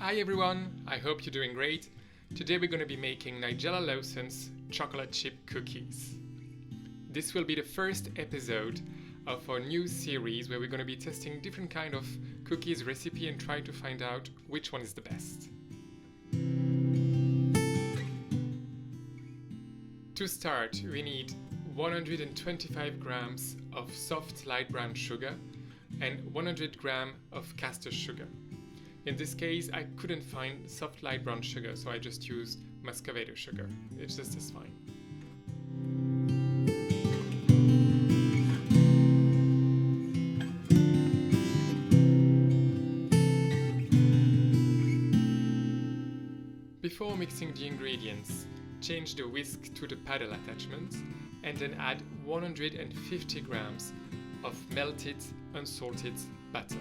Hi everyone, I hope you're doing great. Today we're going to be making Nigella Lawson's chocolate chip cookies. This will be the first episode of our new series where we're going to be testing different kind of cookies recipe and trying to find out which one is the best. To start, we need 125 grams of soft light brown sugar and 100 grams of caster sugar. In this case, I couldn't find soft light brown sugar, so I just used muscovado sugar. It's just as fine. Before mixing the ingredients, change the whisk to the paddle attachment and then add 150 grams of melted, unsalted butter.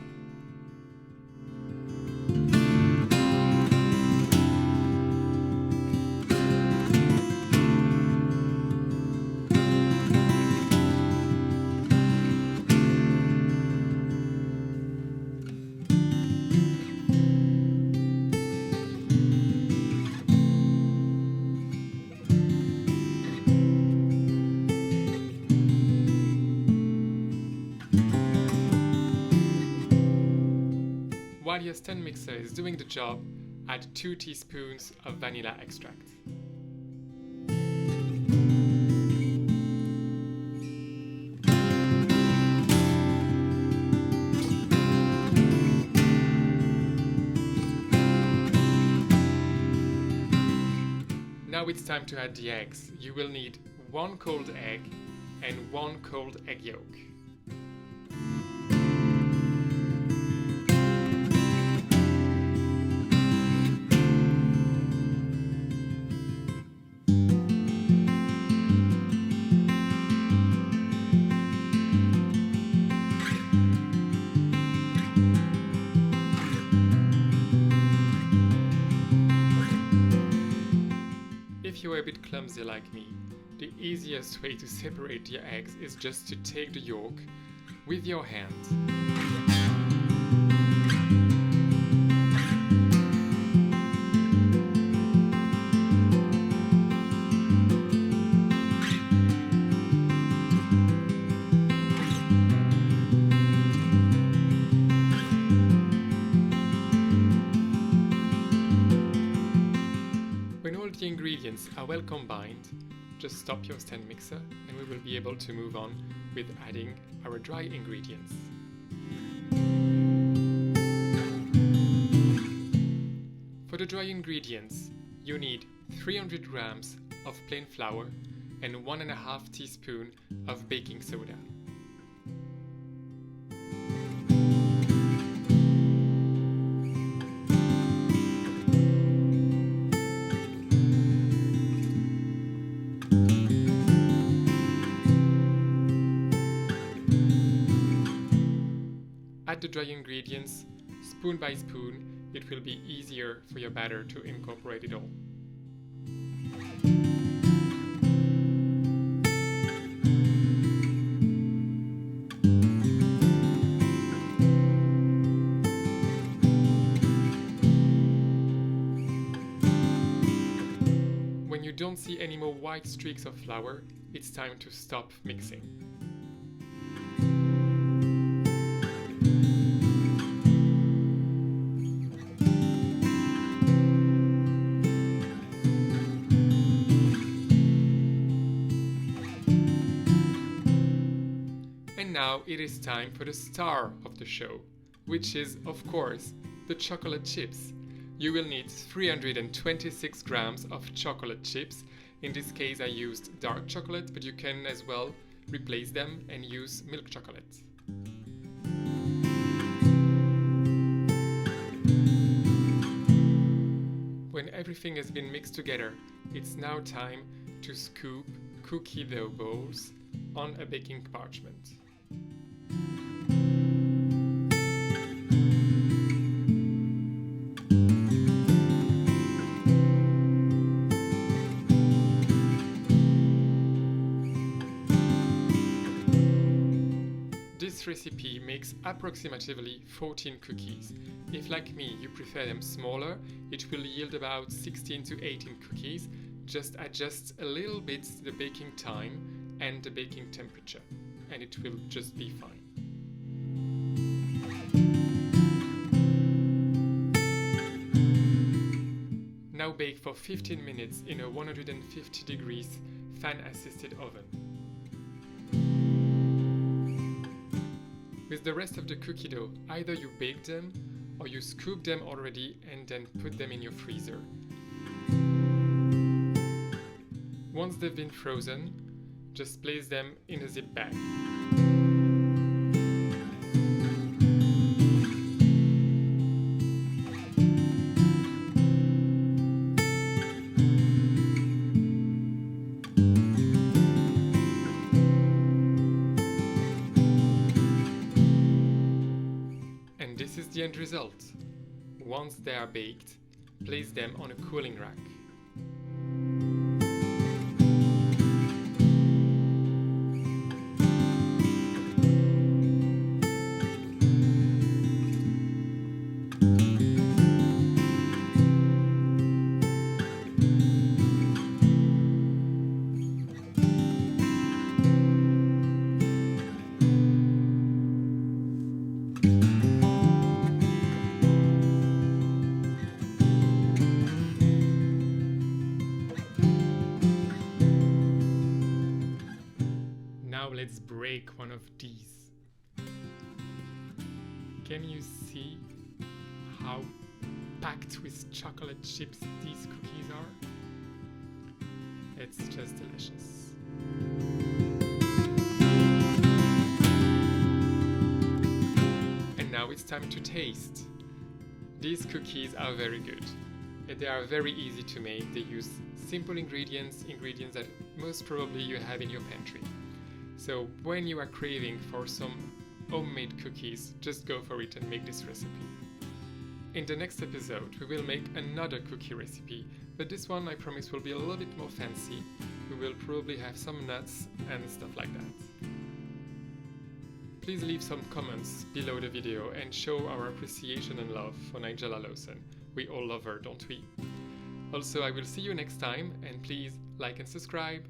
While your stand mixer is doing the job, add 2 teaspoons of vanilla extract. Now it's time to add the eggs. You will need 1 cold egg and 1 cold egg yolk. If you are a bit clumsy like me, the easiest way to separate your eggs is just to take the yolk with your hand. When all the ingredients are well combined, just stop your stand mixer and we will be able to move on with adding our dry ingredients. For the dry ingredients, you need 300 grams of plain flour and 1.5 teaspoons of baking soda. Add the dry ingredients spoon by spoon. It will be easier for your batter to incorporate it all. When you don't see any more white streaks of flour, it's time to stop mixing. And now it is time for the star of the show, which is, of course, the chocolate chips. You will need 326 grams of chocolate chips. In this case I used dark chocolate, but you can as well replace them and use milk chocolate. When everything has been mixed together, it's now time to scoop cookie dough balls on a baking parchment. This recipe makes approximately 14 cookies. If, like me, you prefer them smaller, it will yield about 16 to 18 cookies. Just adjust a little bit the baking time and the baking temperature, and it will just be fine. Now bake for 15 minutes in a 150 degrees fan-assisted oven. With the rest of the cookie dough, either you bake them or you scoop them already and then put them in your freezer. Once they've been frozen, just place them in a zip bag. And this is the end result. Once they are baked, place them on a cooling rack. Now let's break one of these. Can you see how packed with chocolate chips these cookies are? It's just delicious. And now it's time to taste. These cookies are very good. And they are very easy to make. They use simple ingredients that most probably you have in your pantry. So when you are craving for some homemade cookies, just go for it and make this recipe. In the next episode, we will make another cookie recipe, but this one I promise will be a little bit more fancy. We will probably have some nuts and stuff like that. Please leave some comments below the video and show our appreciation and love for Nigella Lawson. We all love her, don't we? Also, I will see you next time, and please like and subscribe.